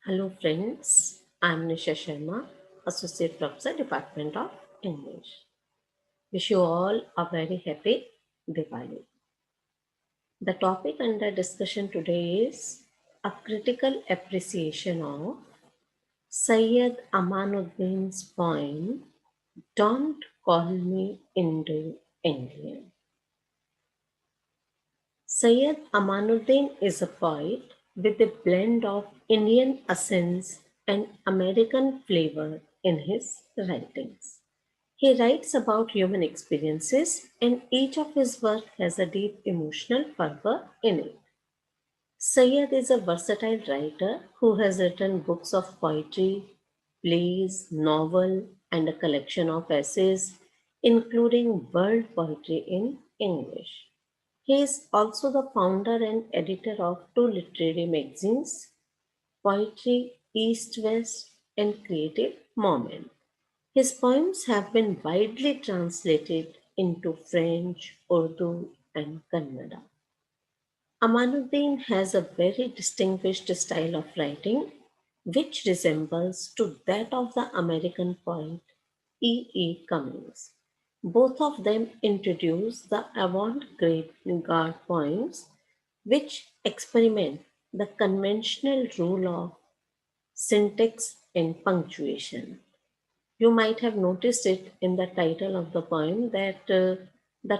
Hello friends, I'm Nisha Sharma, Associate Professor, Department of English. Wish you all a very happy Diwali. The topic under discussion today is a critical appreciation of Syed Amanuddin's poem Don't Call Me Indo-Anglian. Syed Amanuddin is a poet with a blend of Indian essence and American flavor in his writings. He writes about human experiences, and each of his work has a deep emotional fervor in it. Syed is a versatile writer who has written books of poetry, plays, novel, and a collection of essays, including world poetry in English. He is also the founder and editor of two literary magazines, Poetry East West and Creative Moment. His poems have been widely translated into French, Urdu, and Kannada. Amanuddin has a very distinguished style of writing, which resembles to that of the American poet E. E. Cummings. Both of them introduce the avant-garde poems, which experiment the conventional rule of syntax and punctuation. You might have noticed it in the title of the poem that the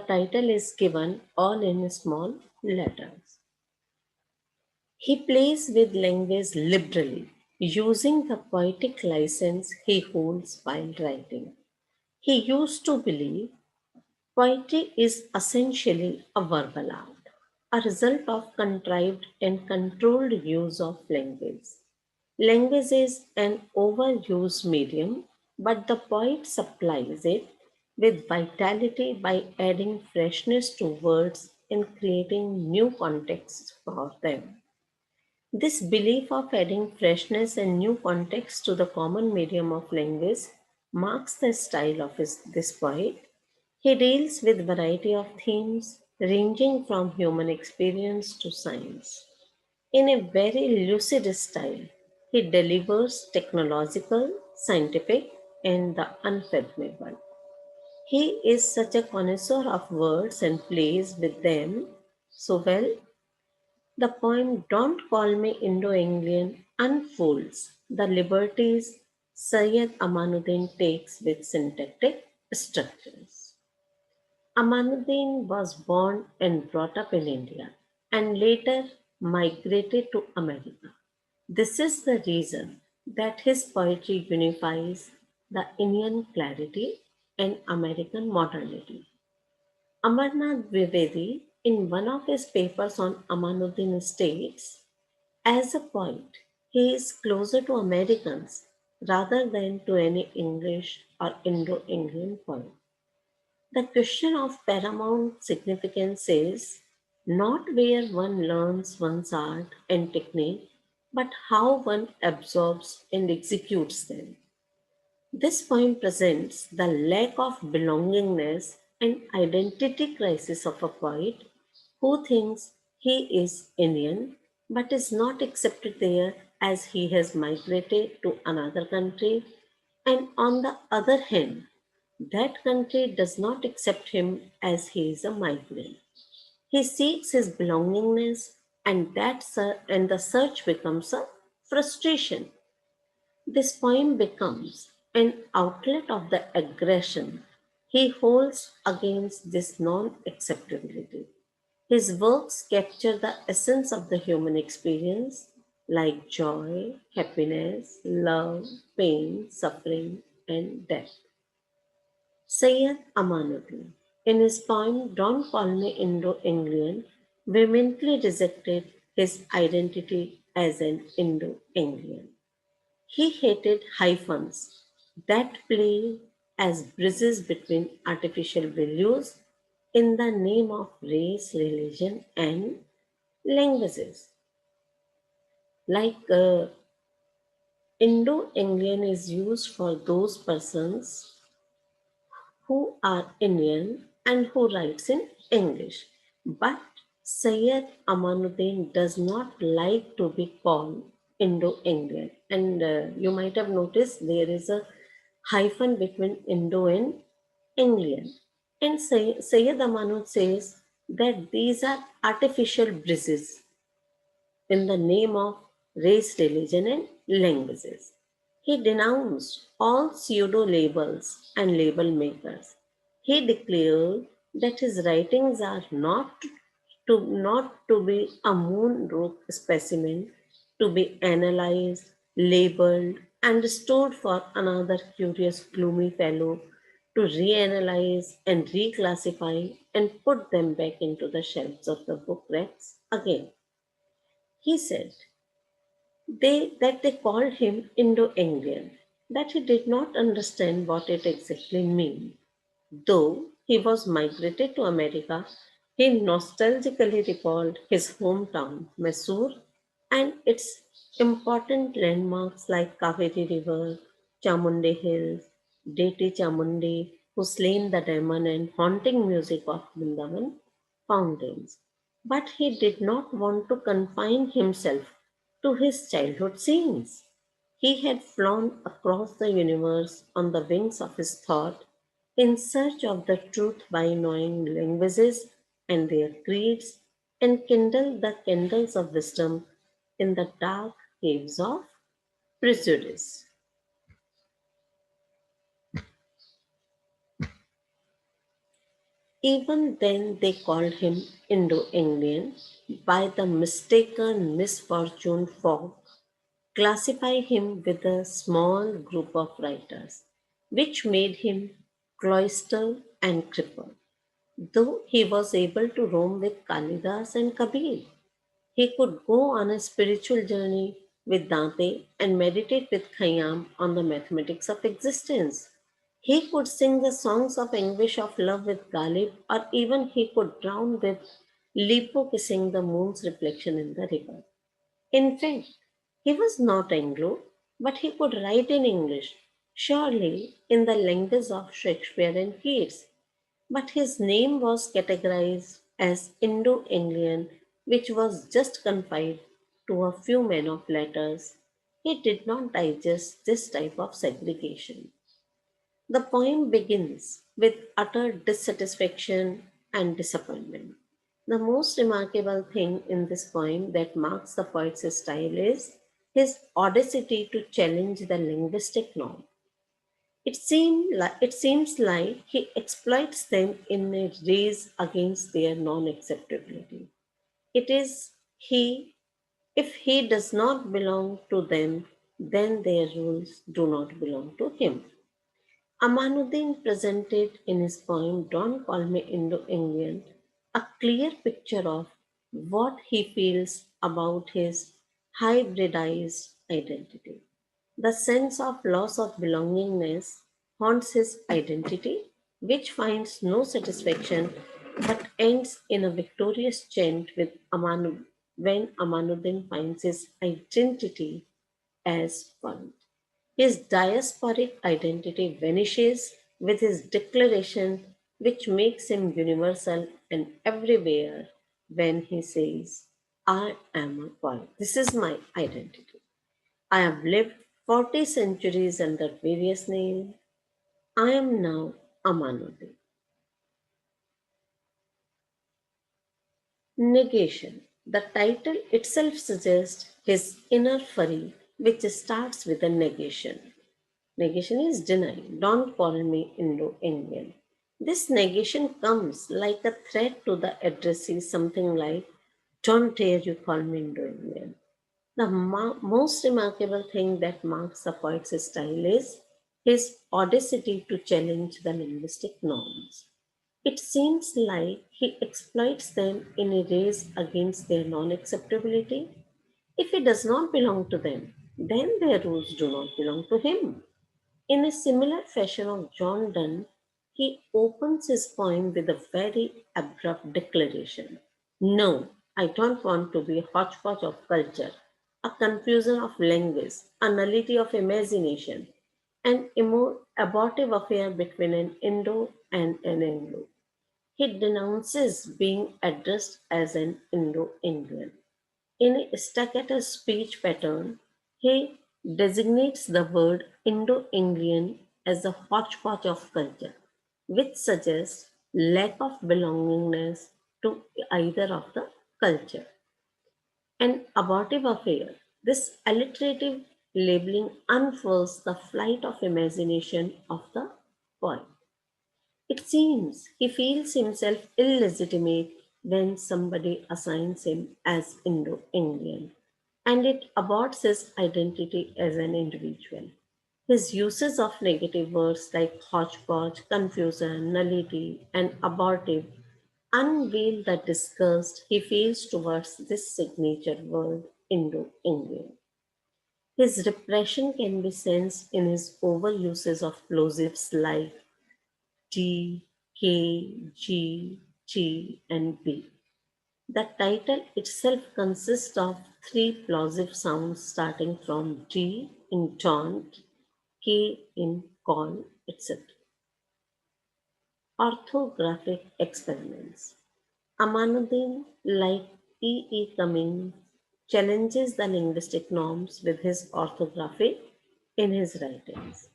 title is given all in small letters. He plays with language liberally, using the poetic license he holds while writing. He used to believe poetry is essentially a verbal art, a result of contrived and controlled use of language. Language is an overused medium, but the poet supplies it with vitality by adding freshness to words and creating new contexts for them. This belief of adding freshness and new context to the common medium of language marks the style of this poet. He deals with variety of themes ranging from human experience to science. In a very lucid style, he delivers technological, scientific, and the unfathomable. He is such a connoisseur of words and plays with them so well. The poem Don't Call Me Indo-Anglian unfolds the liberties Syed Amanuddin takes with syntactic structures. Amanuddin was born and brought up in India and later migrated to America. This is the reason that his poetry unifies the Indian clarity and American modernity. Amarnath Dwivedi, in one of his papers on Amanuddin, states, as a poet, he is closer to Americans rather than to any English or Indo-Indian poet. The question of paramount significance is not where one learns one's art and technique, but how one absorbs and executes them. This poem presents the lack of belongingness and identity crisis of a poet who thinks he is Indian but is not accepted there as he has migrated to another country, and on the other hand, that country does not accept him as he is a migrant. He seeks his belongingness, and and the search becomes a frustration. This poem becomes an outlet of the aggression he holds against this non acceptability. His works capture the essence of the human experience, like joy, happiness, love, pain, suffering, and death. Syed Amanuddin, in his poem Don't Call Me Indo-Anglian, vehemently rejected his identity as an Indo-Anglian. He hated hyphens that play as bridges between artificial values in the name of race, religion, and languages. Like Indo Anglian is used for those persons who are Indian and who writes in English. But Syed Amanuddin does not like to be called Indo-Anglian. And you might have noticed there is a hyphen between Indo and Anglian. And Syed Amanuddin says that these are artificial bridges in the name of race, religion, and languages. He denounced all pseudo labels and label makers. He declared that his writings are not to be a moon-rook specimen to be analyzed, labeled, and stored for another curious, gloomy fellow to reanalyze and reclassify and put them back into the shelves of the book racks again. He said they called him Indo-Anglian, that he did not understand what it exactly meant. Though he was migrated to America, he nostalgically recalled his hometown, Mysore, and its important landmarks like Kaveri River, Chamundi Hills, Deity Chamundi, who slain the demon, and haunting music of Vrindavan fountains. But he did not want to confine himself to his childhood scenes. He had flown across the universe on the wings of his thought in search of the truth by knowing languages and their creeds and kindle the candles of wisdom in the dark caves of prejudice. Even then, they called him Indo Anglian by the mistaken misfortune folk classify him with a small group of writers, which made him cloistered and crippled. Though he was able to roam with Kalidas and Kabir, he could go on a spiritual journey with Dante and meditate with Khayyam on the mathematics of existence. He could sing the songs of anguish of love with Ghalib, or even he could drown with Lipo kissing the moon's reflection in the river. In fact, he was not Anglo, but he could write in English, surely in the language of Shakespeare and Keats. But his name was categorized as Indo Anglian, which was just confined to a few men of letters. He did not digest this type of segregation. The poem begins with utter dissatisfaction and disappointment. The most remarkable thing in this poem that marks the poet's style is his audacity to challenge the linguistic norm. It seems like he exploits them in a race against their non-acceptability. It is he, if he does not belong to them, then their rules do not belong to him. Amanuddin presented in his poem Don't Call Me Indo-Indian a clear picture of what he feels about his hybridized identity. The sense of loss of belongingness haunts his identity, which finds no satisfaction but ends in a victorious chant with when Amanuddin finds his identity as one. His diasporic identity vanishes with his declaration, which makes him universal and everywhere when he says, I am a poet. This is my identity. I have lived 40 centuries under various names. I am now Amanuddin. Negation. The title itself suggests his inner fury, which starts with a negation. Negation is denial. Don't call me Indo-Indian. This negation comes like a threat to the addressee, something like, don't dare you call me Indo-Indian. The most remarkable thing that marks the poet's style is his audacity to challenge the linguistic norms. It seems like he exploits them in a race against their non acceptability. If he does not belong to them, then their rules do not belong to him. In a similar fashion of John Donne, he opens his poem with a very abrupt declaration. No, I don't want to be a hodgepodge of culture, a confusion of language, a nullity of imagination, an abortive affair between an Indo and an Anglo. He denounces being addressed as an Indo-Indian in a staccato speech pattern He designates the word Indo-Anglian as a hodgepodge of culture, which suggests lack of belongingness to either of the culture. An abortive affair. This alliterative labeling unfurls the flight of imagination of the poet. It seems he feels himself illegitimate when somebody assigns him as Indo Indian, and it aborts his identity as an individual. His uses of negative words like hodgepodge, confusion, nullity, and abortive unveil the disgust he feels towards this signature word, Indo Indian. His repression can be sensed in his overuses of plosives like D, K, G, G, and B. The title itself consists of three plosive sounds starting from D in taunt, K in call, etc. Orthographic experiments. Amanuddin, like E. E. Cummings, challenges the linguistic norms with his orthography in his writings.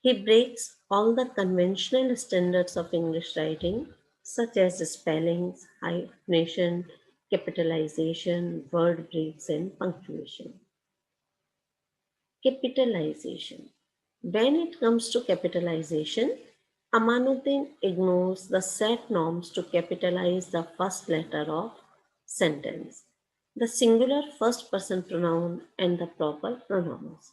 He breaks all the conventional standards of English writing, such as spellings, hyphenation, capitalization, word breaks, and punctuation. Capitalization. When it comes to capitalization, Amanuddin ignores the set norms to capitalize the first letter of sentence, the singular first person pronoun, and the proper pronouns.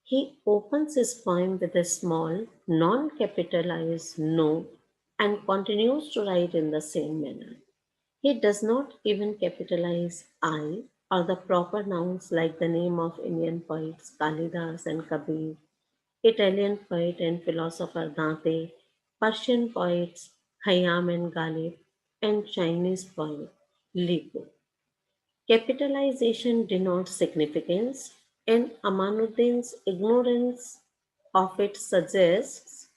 He opens his poem with a small, non capitalized no and continues to write in the same manner. He does not even capitalize I or the proper nouns like the name of Indian poets Kalidas and Kabir, Italian poet and philosopher Dante, Persian poets Khayyam and Ghalib, and Chinese poet Li Bu. Capitalization denotes significance, and Amanuddin's ignorance of it suggests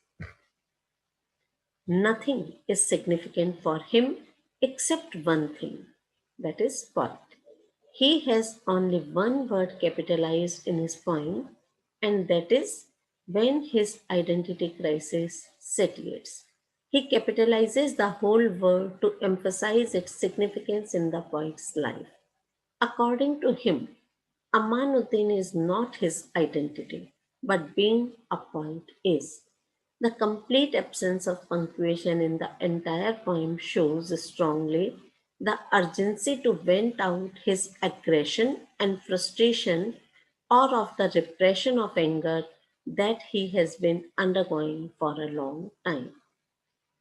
nothing is significant for him except one thing, that is, point. He has only one word capitalized in his poem, and that is when his identity crisis satiates. He capitalizes the whole word to emphasize its significance in the poet's life. According to him, Amanuddin is not his identity, but being a poet is. The complete absence of punctuation in the entire poem shows strongly the urgency to vent out his aggression and frustration or of the repression of anger that he has been undergoing for a long time.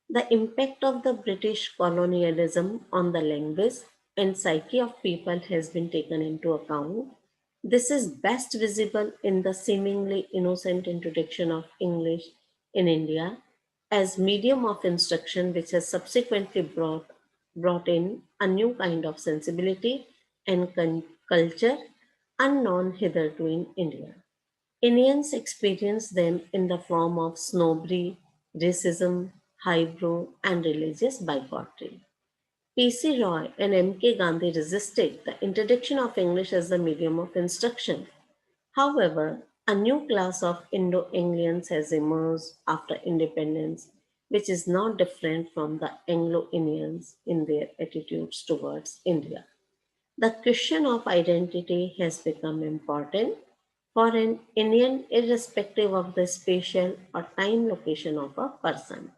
The impact of the British colonialism on the language and psyche of people has been taken into account. This is best visible in the seemingly innocent introduction of English in India as medium of instruction, which has subsequently brought in a new kind of sensibility and culture unknown hitherto in India. Indians experience them in the form of snobbery, racism, highbrow, and religious bigotry. P.C. Roy and M.K. Gandhi resisted the introduction of English as the medium of instruction. However, a new class of Indo-Anglians has emerged after independence, which is not different from the Anglo-Indians in their attitudes towards India. The question of identity has become important for an Indian irrespective of the spatial or time location of a person.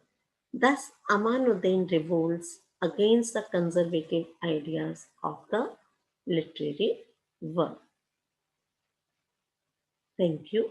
Thus, Amanuddin revolts against the conservative ideas of the literary world. Thank you.